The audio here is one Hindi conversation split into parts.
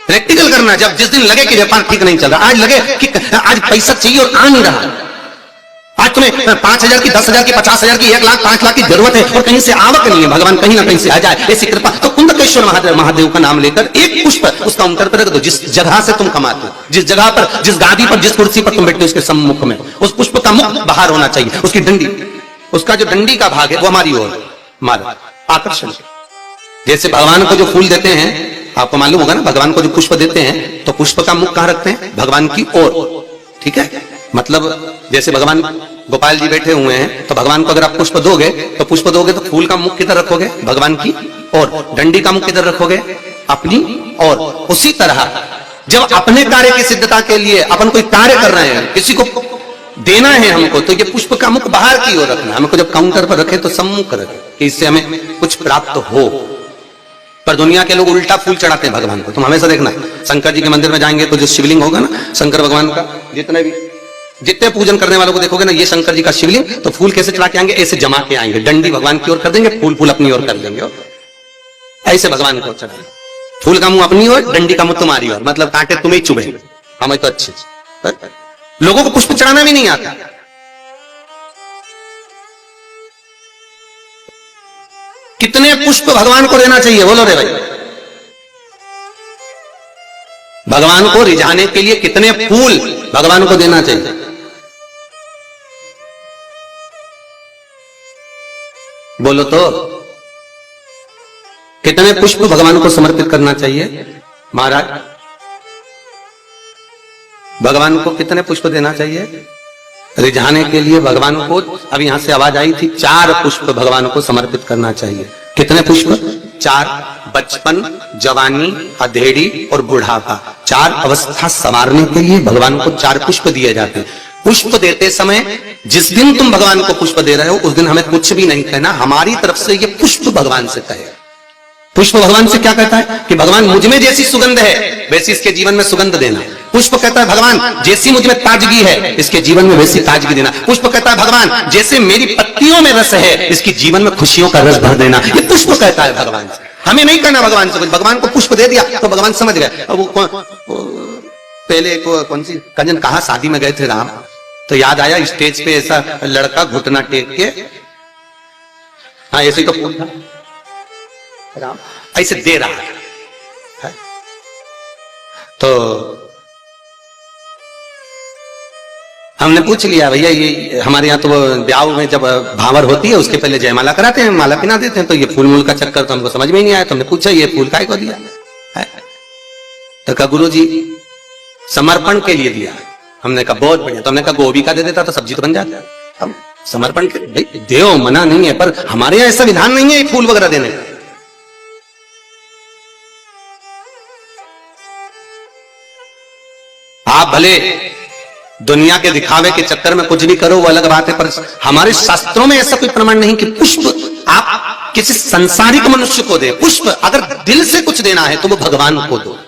प्रैक्टिकल करना। जब जिस दिन लगे कि व्यापार ठीक नहीं चल रहा, आज लगे कि आज पैसा चाहिए और आ नहीं रहा, आज तुम्हें 5,000 की, 10,000 की, 50,000 की, 1 लाख, 5 लाख की जरूरत है और कहीं से आवक नहीं है, भगवान कहीं ना कहीं से आ जाए, ऐसी कृपा। तो कुंदकेश्वर महादेव का नाम लेकर एक पुष्प उस काउंटर पर रख दो, जिस जगह से तुम कमाते हो, जिस जगह पर, जिस गादी पर, जिस कुर्सी पर तुम बैठते हो, उसके सम्मुख में उस पुष्प का मुख बाहर होना चाहिए, उसकी डंडी, उसका जो डंडी का भाग है वो हमारी ओर, हमारा आकर्षण। जैसे भगवान को जो फूल देते हैं, आपको मालूम होगा ना, भगवान को जो पुष्प देते हैं तो पुष्प का मुख कहां रखते हैं? भगवान की ओर। ठीक है, मतलब जैसे भगवान गोपाल जी बैठे हुए हैं तो भगवान को अगर आप पुष्प दोगे तो फूल का मुख किधर रखोगे? भगवान की ओर। डंडी का मुख किधर रखोगे? अपनी ओर। उसी तरह जब अपने कार्य की सिद्धता के लिए अपन कोई कार्य कर रहे हैं, किसी को देना है हमको, तो ये पुष्प का मुख बाहर की ओर रखना। हमको जब काउंटर पर रखे तो सम्मुख रखे कि इससे हमें कुछ प्राप्त हो। पर दुनिया के लोग उल्टा फूल चढ़ाते हैं भगवान को। तुम हमेशा देखना, शंकर जी के मंदिर में जाएंगे तो जो शिवलिंग होगा ना, शंकर भगवान का, जितने पूजन करने वालों को देखोगे ना, ये शंकर जी का शिवलिंग, तो फूल कैसे चढ़ा के आएंगे? ऐसे जमा के आएंगे, डंडी भगवान की ओर कर देंगे, फूल अपनी ओर कर देंगे, ऐसे भगवान को चढ़ाएंगे। फूल का मुंह अपनी ओर, डंडी का मुंह तुम्हारी ओर, मतलब कांटे तुम्हें चुभे, हमें तो अच्छे। लोगों को पुष्प चढ़ाना भी नहीं आता। कितने पुष्प भगवान को देना चाहिए? बोलो रे भाई। भगवान को रिझाने के लिए कितने फूल भगवान को देना चाहिए? बोलो तो, कितने पुष्प भगवान को समर्पित करना चाहिए? महाराज, भगवान को कितने पुष्प देना चाहिए रिझाने के लिए? भगवान को, अब यहां से आवाज आई थी, 4 पुष्प भगवान को समर्पित करना चाहिए। कितने पुष्प? 4। बचपन, जवानी, अधेड़ी और बुढ़ापा, 4 अवस्था संवारने के लिए भगवान को 4 पुष्प दिए जाते हैं। पुष्प देते समय, जिस दिन तुम भगवान को पुष्प दे रहे हो उस दिन हमें कुछ भी नहीं कहना, हमारी तरफ से ये पुष्प भगवान से कहे। पुष्प भगवान से क्या कहता है कि भगवान मुझ में जैसी सुगंध है वैसी इसके जीवन में सुगंध देना। पुष्प कहता है भगवान जैसी मुझ में ताजगी है इसके जीवन में वैसी ताजगी देना। पुष्प कहता है भगवान जैसे मेरी पत्तियों में रस है इसके जीवन में खुशियों का रस भर देना। ये पुष्प कहता है भगवान से। हमें नहीं करना भगवान से कुछ। भगवान को पुष्प दे दिया तो भगवान समझ गए। अब पहले कौन सी कंजन कहा शादी में गए थे राम, तो याद आया स्टेज पे ऐसा लड़का घुटना टेक के, हाँ ऐसे तो फूल था, राम ऐसे दे रहा है। तो हमने पूछ लिया भैया ये हमारे यहाँ तो ब्याह में जब भावर होती है उसके पहले जयमाला कराते हैं, माला पिना देते हैं, तो ये फूल मूल का चक्कर तो हमको समझ में ही नहीं आया। तो हमने पूछा ये फूल काय को दिया है? तो कहा गुरु जी समर्पण के लिए दिया। हमने कहा बहुत बढ़िया। तो हमने कहा गोभी का दे देता तो सब्जी तो बन जाता। हम समर्पण के देव मना नहीं है, पर हमारे यहाँ ऐसा विधान नहीं है फूल वगैरह देने का। आप भले दुनिया के दिखावे के चक्कर में कुछ भी करो वो अलग बात है, पर हमारे शास्त्रों में ऐसा कोई प्रमाण नहीं कि पुष्प आप किसी संसारिक मनुष्य को दे। पुष्प अगर दिल से कुछ देना है तो वो भगवान को दो,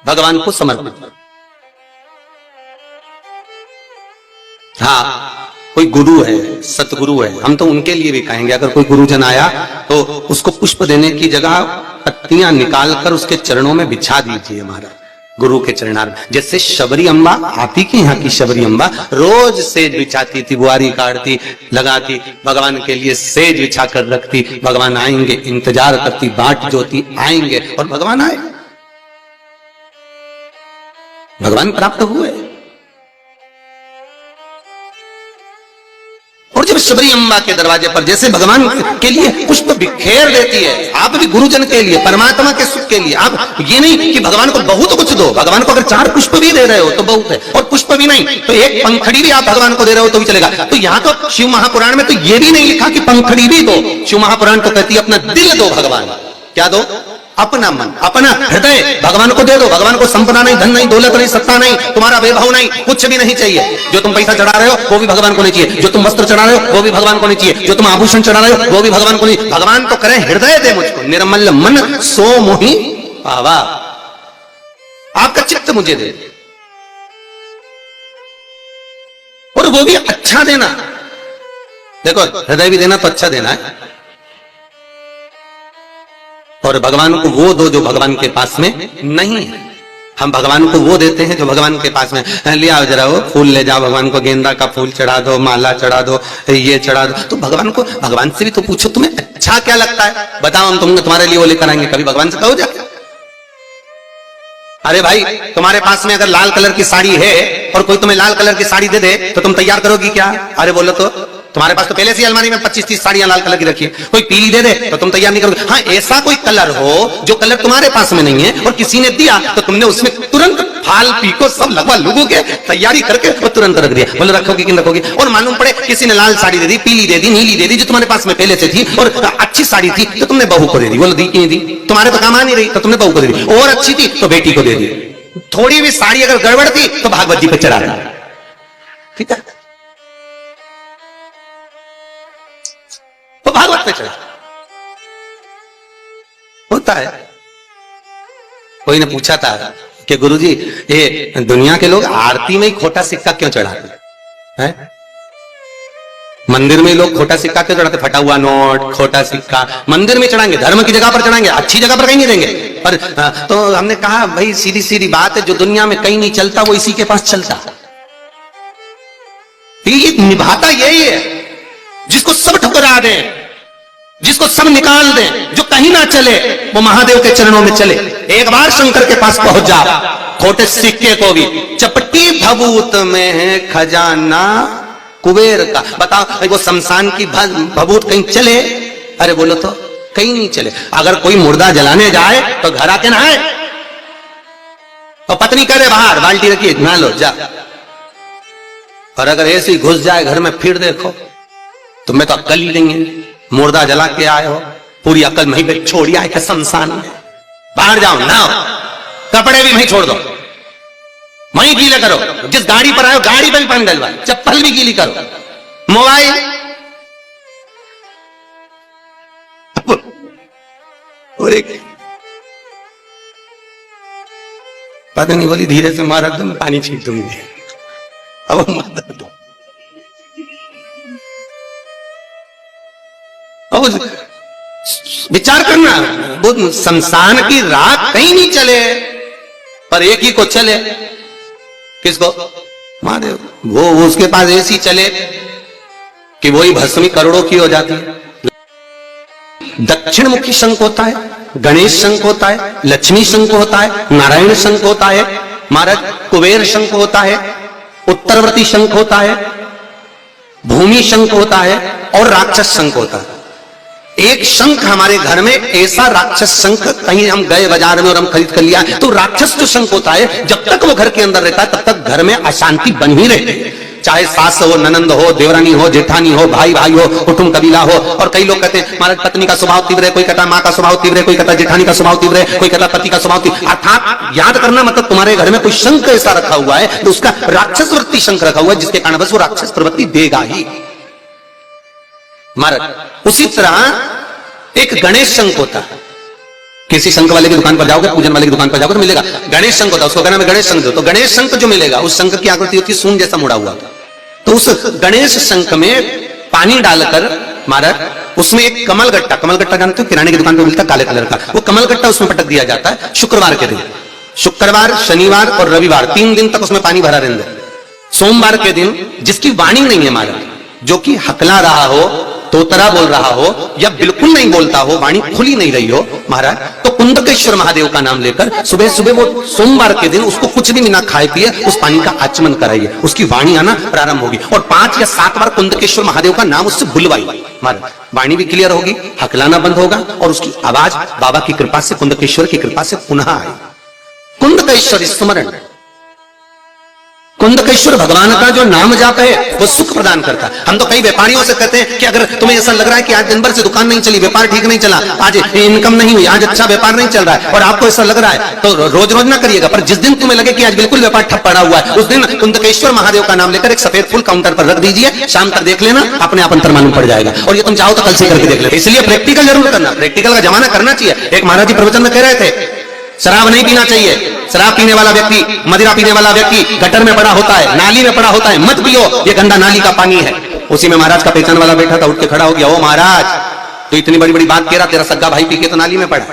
भगवान को समर्पित करो। हाँ कोई गुरु है, सतगुरु है, हम तो उनके लिए भी कहेंगे अगर कोई गुरुजन आया तो उसको पुष्प देने की जगह पत्तियां निकालकर उसके चरणों में बिछा दीजिए महाराज, गुरु के चरणार। जैसे शबरी अम्बा, आप ही के यहाँ की शबरी अम्बा रोज सेज बिछाती थी, बुआरी काटती, लगाती, भगवान के लिए सेज बिछा कर रखती। भगवान आएंगे इंतजार करती, बाट जोती आएंगे और भगवान आए, भगवान प्राप्त हुए। और जब शबरी अम्बा के दरवाजे पर जैसे भगवान के लिए पुष्प बिखेर देती है, आप भी गुरुजन के लिए, परमात्मा के सुख के लिए। आप ये नहीं कि भगवान को बहुत कुछ दो, भगवान को अगर 4 पुष्प भी दे रहे हो तो बहुत है, और पुष्प भी नहीं तो एक पंखड़ी भी आप भगवान को दे रहे हो तो भी चलेगा। तो यहाँ तो शिव महापुराण में तो ये भी नहीं लिखा कि पंखड़ी भी दो। शिव महापुराण तो कहती है अपना दिल दो भगवान। क्या दो? अपना मन, अपना हृदय भगवान को दे दो। भगवान को संपदा नहीं, धन नहीं, दौलत नहीं, सत्ता नहीं, तुम्हारा वैभव नहीं, कुछ भी नहीं चाहिए। जो तुम पैसा चढ़ा रहे हो वो भी भगवान को नहीं चाहिए, जो तुम वस्त्र चढ़ा रहे हो वो भी भगवान को नहीं चाहिए, जो तुम आभूषण चढ़ा रहे हो वो भी भगवान को नहीं। भगवान तो करें हृदय दे मुझको, निर्मल मन सो मोहि पावा, आपका चित्त मुझे दे, और वो भी अच्छा देना। देखो हृदय भी देना तो अच्छा देना है, और भगवान को वो दो जो भगवान के पास में नहीं है। हम भगवान को वो देते हैं जो भगवान के पास में, ले आओ जरा वो फूल ले जाओ भगवान को, गेंदा का फूल चढ़ा दो, माला चढ़ा दो, ये चढ़ा दो। तो भगवान से भी तो पूछो तुम्हें अच्छा क्या लगता है, बताओ हम तुम्हारे लिए वो लेकर आएंगे। कभी भगवान से कहो जाके, अरे भाई तुम्हारे पास में अगर लाल कलर की साड़ी है और कोई तुम्हें लाल कलर की साड़ी दे दे तो तुम तैयार करोगी क्या? अरे बोलो तो, तुम्हारे पास तो पहले से अलमारी में 25-30 साड़ियां लाल कलर की रखी है, कोई पीली दे दे तो तुम तैयार नहीं करोगे। हाँ, ऐसा कोई कलर हो जो कलर तुम्हारे पास में नहीं है और किसी ने दिया तो तुमने उसमें तुरंत फाल पीको सब लगवा लोगों के तैयारी करके वो तुरंत रख दिया। बोलो रखोगी कि नहीं रखोगी? और मालूम पड़े किसी ने लाल साड़ी दे दी, पीली दे दी, नीली दे दी, जो तुम्हारे पास में पहले से थी और अच्छी साड़ी थी तो तुमने बहू को दे दी। बोलो दी कि नहीं दी? तुम्हारे तो काम आ नहीं रही तो तुमने बहू को दे दी, और अच्छी थी तो बेटी को दे दी। थोड़ी भी साड़ी अगर गड़बड़ थी तो भागवत जी पे चढ़ा दी। ठीक है, तो भागवत पे चढ़ा होता है। कोई ने पूछा था कि गुरुजी ये दुनिया के लोग आरती में ही खोटा सिक्का क्यों चढ़ाते हैं? मंदिर में लोग खोटा सिक्का क्यों चढ़ाते? फटा हुआ नोट, खोटा सिक्का मंदिर में चढ़ाएंगे, धर्म की जगह पर चढ़ाएंगे, अच्छी जगह पर कहीं नहीं देंगे। पर तो हमने कहा भाई सीधी सीधी बात है, जो दुनिया में कहीं नहीं चलता वो इसी के पास चलता। ये निभाता यही है, जिसको सब ठुकरा दे, जिसको सब निकाल दे, जो कहीं ना चले वो महादेव के चरणों में चले। एक बार शंकर के पास पहुंच जा, खोटे सिक्के को भी चपटी भभूत में है खजाना कुबेर का। बताओ वो शमशान की भभूत कहीं चले? अरे बोलो तो कहीं नहीं चले। अगर कोई मुर्दा जलाने जाए तो घर आके नहाए, और पत्नी करे बाहर बाल्टी रखिए नहा लो जा। और अगर ऐसे ही घुस जाए घर में फिर देखो तुम्हें तो अक्ल ही नहीं है, मुर्दा जला के आए हो, पूरी अक्ल वहीं पे छोड़ी आए थे शमशान में। बाहर जाओ नहाओ, कपड़े भी वहीं छोड़ दो, वहीं गीले करो, जिस गाड़ी पर आए हो गाड़ी पर भी पानी डलवाओ, चप्पल भी गीली करो, मोबाइल और एक पता नहीं बोली धीरे से मारा तो मैं पानी छीट दूंगी। अब विचार करना, वो शमशान की रात कहीं नहीं चले पर एक ही को चले। किसको? महादेव। वो उसके पास ऐसी चले कि वही भस्मी करोड़ों की हो जाती है। दक्षिण मुखी शंख होता है, गणेश शंख होता है, लक्ष्मी शंख होता है, नारायण शंख होता है, महाराज कुबेर शंख होता है, उत्तरवर्ती शंख होता है, भूमि शंख होता है और राक्षस शंख होता है। एक शंख हमारे घर में ऐसा राक्षस शंख, कहीं हम गए बाजार में और हम खरीद कर लिया, तो राक्षस जो शंख होता है जब तक वो घर के अंदर रहता है तब तक घर में अशांति बन ही रहती है। चाहे सास हो, ननंद हो, देवरानी हो, जेठानी हो, भाई भाई हो, कुटुंब कबीला हो। और कई लोग कहते हैं महाराज पत्नी का स्वभाव तीव्र है, कोई कहता माँ का स्वभाव तीव्र है, कोई कहता जेठानी का स्वभाव तीव्र है, कोई कहता पति का स्वभाव तीव्र। अर्थात याद करना मतलब तुम्हारे घर में कोई शंख ऐसा रखा हुआ है तो उसका राक्षस वृत्ति शंख रखा हुआ है, जिसके कारण बस वो राक्षस प्रवृत्ति देगा ही महाराज। उसी तरह एक गणेश शंख होता है। किसी शंख वाले की दुकान पर जाओगे, पूजन वाले की दुकान पर जाओगे तो मिलेगा गणेश शंख होता है, उसको कहना मैं गणेश शंख दो। तो गणेश शंख जो मिलेगा उस शंख की आकृति होती है सूंड जैसा मुड़ा हुआ। तो उस गणेश शंख में पानी डालकर महाराज उसमें एक कमल गट्टा जानते हो, किराने की दुकान पर मिलता है काले कलर का, वो कमल गट्टा उसमें पटक दिया जाता है शुक्रवार के दिन। शुक्रवार, शनिवार और रविवार 3 दिन तक उसमें पानी भरा रहने दे। सोमवार के दिन जिसकी वाणी नहीं है महाराज, जो कि हकला रहा हो, तोतरा बोल रहा हो या बिल्कुल नहीं बोलता हो, वाणी खुली नहीं रही हो महाराज, तो कुंदकेश्वर महादेव का नाम लेकर सुबह सुबह वो सोमवार के दिन उसको कुछ भी बिना खाए पिए उस पानी का आचमन कराइए, उसकी वाणी आना प्रारंभ होगी। और 5 या 7 बार कुंदकेश्वर महादेव का नाम उससे बुलवाइए महाराज, वाणी भी क्लियर होगी, हकलाना बंद होगा और उसकी आवाज बाबा की कृपा से, कुंदकेश्वर की कृपा से पुनः आएगी। कुंदकेश्वर स्मरण, कुंदकेश्वर भगवान का जो नाम जाप है वो सुख प्रदान करता है। हम तो कई व्यापारियों से कहते हैं कि अगर तुम्हें ऐसा लग रहा है कि आज दिन भर से दुकान नहीं चली, व्यापार ठीक नहीं चला, आज इनकम नहीं हुई, आज अच्छा व्यापार नहीं चल रहा है और आपको ऐसा लग रहा है तो रोज रोज ना करिएगा, पर जिस दिन तुम्हें लगे कि आज बिल्कुल व्यापार ठप पड़ा हुआ है उस दिन कुंदकेश्वर महादेव का नाम लेकर एक सफेद फूल काउंटर पर रख दीजिए, शाम तक देख लेना, अपने आप अंतर मालूम पड़ जाएगा। और ये तुम चाहो तो कल से करके देख लेना। इसलिए प्रैक्टिकल जरूर करना, प्रैक्टिकल का जमाना करना चाहिए। एक महाराज जी प्रवचन में कह रहे थे शराब नहीं पीना चाहिए, शराब पीने वाला व्यक्ति, मदिरा पीने वाला व्यक्ति गटर में पड़ा होता है, नाली में पड़ा होता है, मत पियो, ये गंदा नाली का पानी है। उसी में महाराज का पहचान वाला बैठा था, उठ के खड़ा हो गया, ओ महाराज तो इतनी बड़ी बड़ी बात कह रहा, तेरा सग्गा भाई पी के तो नाली में पड़ा।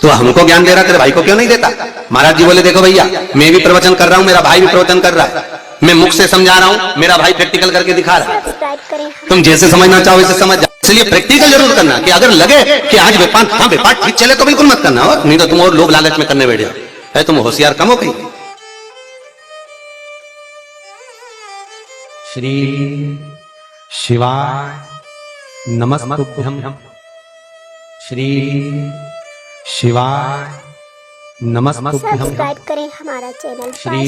तो हमको ज्ञान दे रहा, तेरे भाई को क्यों नहीं देता? महाराज जी बोले देखो भैया, मैं भी प्रवचन कर रहा हूं, मेरा भाई भी प्रवचन कर रहा है, मैं मुख से समझा रहा हूं, मेरा भाई प्रैक्टिकल करके दिखा रहा है। तुम जैसे समझना चाहो वैसे समझ जाओ, इसलिए प्रैक्टिकल जरूर करना कि अगर लगे कि आज व्यापार, हाँ व्यापार ठीक चले तो बिल्कुल मत करना, और नहीं तो तुम और लोग लालच में करने बैठ जाओ। है तुम होशियार कम हो गई। श्री शिवाय नमस्तुभ्यं। श्री शिवाय नमस्तुभ्यं। सब्सक्राइब करें हमारा चैनल श्री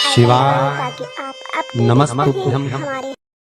शिवाय ताकि आप अपने नमस्तुभ्यं। हमारे